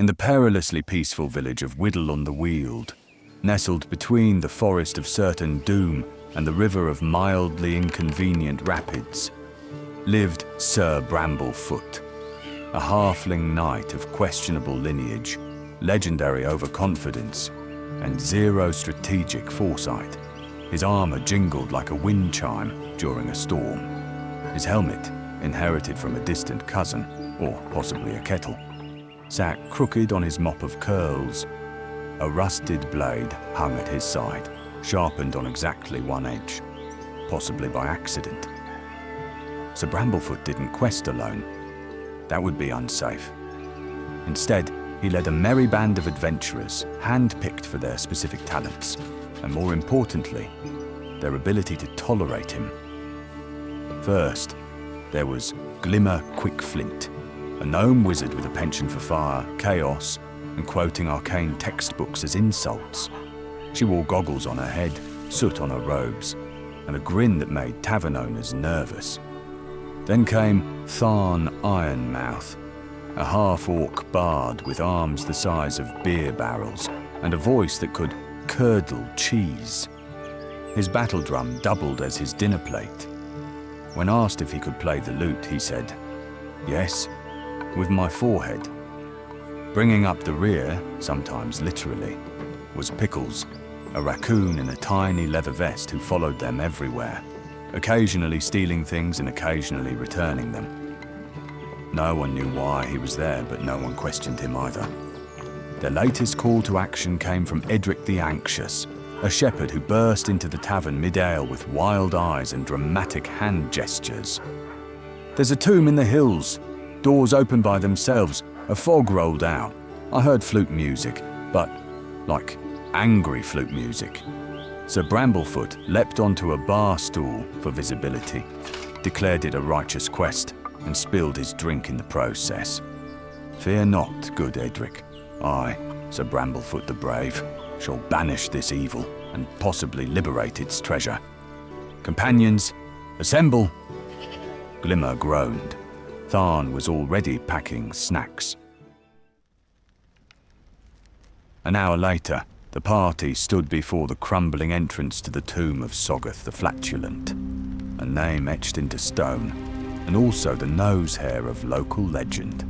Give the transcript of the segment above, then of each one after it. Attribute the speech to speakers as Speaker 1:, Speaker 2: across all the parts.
Speaker 1: in the perilously peaceful village of Widdle-on-the-Weald, nestled between the forest of certain doom and the river of mildly inconvenient rapids, lived Sir Bramblefoot, a halfling knight of questionable lineage, legendary overconfidence, and zero strategic foresight. His armor jingled like a wind chime during a storm. His helmet, inherited from a distant cousin, or possibly a kettle, sat crooked on his mop of curls. A rusted blade hung at his side, sharpened on exactly one edge, possibly by accident. Sir Bramblefoot didn't quest alone. That would be unsafe. Instead, he led a merry band of adventurers, hand-picked for their specific talents, and more importantly, their ability to tolerate him. First, there was Glimmer Quickflint, a gnome wizard with a penchant for fire, chaos, and quoting arcane textbooks as insults. She wore goggles on her head, soot on her robes, and a grin that made tavern owners nervous. Then came Tharn Ironmouth, a half-orc bard with arms the size of beer barrels and a voice that could curdle cheese. His battle drum doubled as his dinner plate. When asked if he could play the lute, he said, "Yes, with my forehead." Bringing up the rear, sometimes literally, was Pickles, a raccoon in a tiny leather vest who followed them everywhere, occasionally stealing things and occasionally returning them. No one knew why he was there, but no one questioned him either. Their latest call to action came from Edric the Anxious, a shepherd who burst into the tavern mid-ale with wild eyes and dramatic hand gestures. "There's a tomb in the hills. Doors opened by themselves. A fog rolled out. I heard flute music, but, like, angry flute music." Sir Bramblefoot leapt onto a bar stool for visibility, declared it a righteous quest, and spilled his drink in the process. "Fear not, good Edric. I, Sir Bramblefoot the Brave, shall banish this evil and possibly liberate its treasure. Companions, assemble!" Glimmer groaned. Tharn was already packing snacks. An hour later, the party stood before the crumbling entrance to the tomb of Soggoth the Flatulent, a name etched into stone, and also the nose hair of local legend.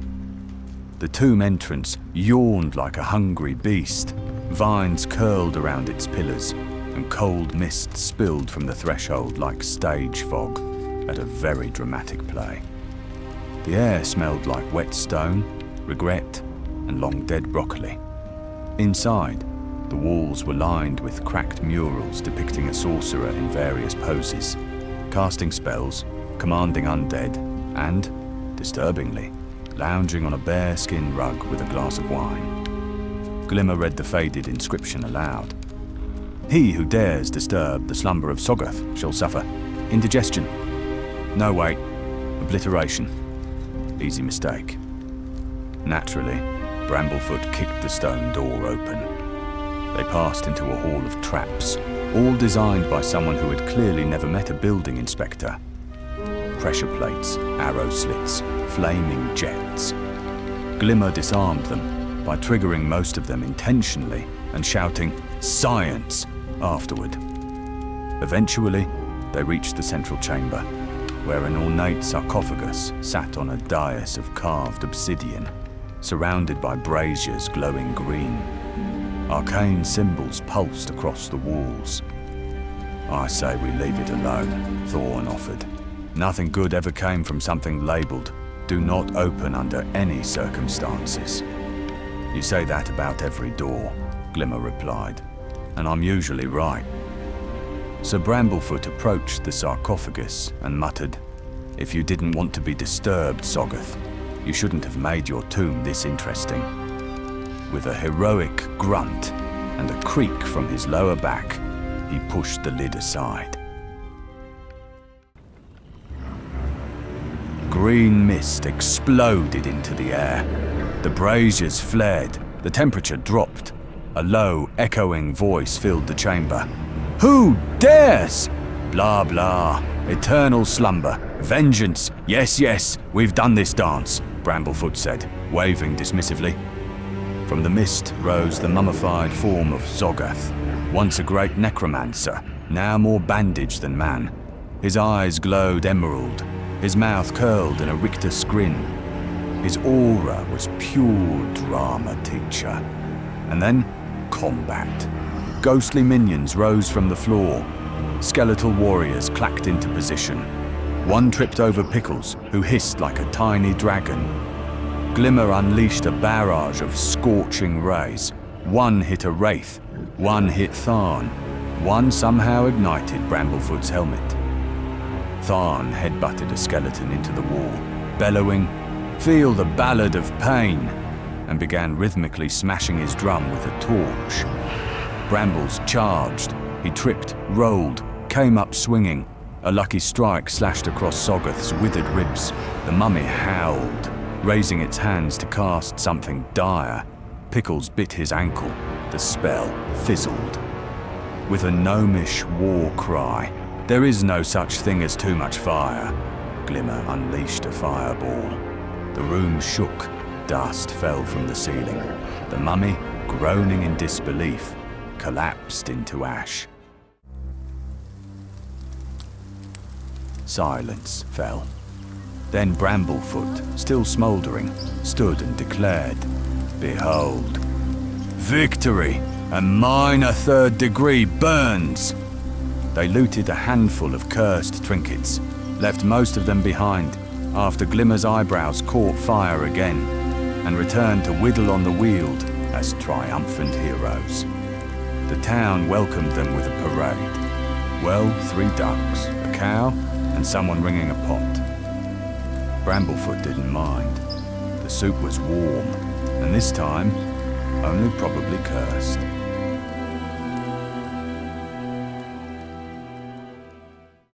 Speaker 1: The tomb entrance yawned like a hungry beast. Vines curled around its pillars, and cold mist spilled from the threshold like stage fog at a very dramatic play. The air smelled like wet stone, regret, and long-dead broccoli. Inside, the walls were lined with cracked murals depicting a sorcerer in various poses, casting spells, commanding undead, and, disturbingly, lounging on a bearskin rug with a glass of wine. Glimmer read the faded inscription aloud. "He who dares disturb the slumber of Soggoth shall suffer indigestion." No, wait, obliteration. Easy mistake. Naturally, Bramblefoot kicked the stone door open. They passed into a hall of traps, all designed by someone who had clearly never met a building inspector. Pressure plates, arrow slits, flaming jets. Glimmer disarmed them by triggering most of them intentionally and shouting, "Science!" afterward. Eventually, they reached the central chamber, where an ornate sarcophagus sat on a dais of carved obsidian, surrounded by braziers glowing green. Arcane symbols pulsed across the walls. "I say we leave it alone," Thorn offered. "Nothing good ever came from something labelled, 'Do not open under any circumstances.'" "You say that about every door," Glimmer replied, "and I'm usually right." Sir Bramblefoot approached the sarcophagus and muttered, "If you didn't want to be disturbed, Soggoth, you shouldn't have made your tomb this interesting." With a heroic grunt and a creak from his lower back, he pushed the lid aside. Green mist exploded into the air. The braziers flared, the temperature dropped. A low, echoing voice filled the chamber. "Who dares? Blah blah. Eternal slumber. Vengeance. Yes, yes, we've done this dance," Bramblefoot said, waving dismissively. From the mist rose the mummified form of Zoggoth, once a great necromancer, now more bandaged than man. His eyes glowed emerald, his mouth curled in a rictus grin. His aura was pure drama, teacher. And then, combat. Ghostly minions rose from the floor. Skeletal warriors clacked into position. One tripped over Pickles, who hissed like a tiny dragon. Glimmer unleashed a barrage of scorching rays. One hit a wraith, one hit Tharn, one somehow ignited Bramblefoot's helmet. Tharn headbutted a skeleton into the wall, bellowing, "Feel the ballad of pain," and began rhythmically smashing his drum with a torch. Brambles charged. He tripped, rolled, came up swinging. A lucky strike slashed across Zoggoth's withered ribs. The mummy howled, raising its hands to cast something dire. Pickles bit his ankle. The spell fizzled. With a gnomish war cry, "There is no such thing as too much fire," Glimmer unleashed a fireball. The room shook. Dust fell from the ceiling. The mummy, groaning in disbelief, collapsed into ash. Silence fell. Then Bramblefoot, still smouldering, stood and declared, "Behold, victory, and minor third degree burns!" They looted a handful of cursed trinkets, left most of them behind after Glimmer's eyebrows caught fire again, and returned to Widdle-on-the-Weald as triumphant heroes. The town welcomed them with a parade. Well, 3 ducks, a cow, and someone ringing a pot. Bramblefoot didn't mind. The soup was warm, and this time, only probably cursed.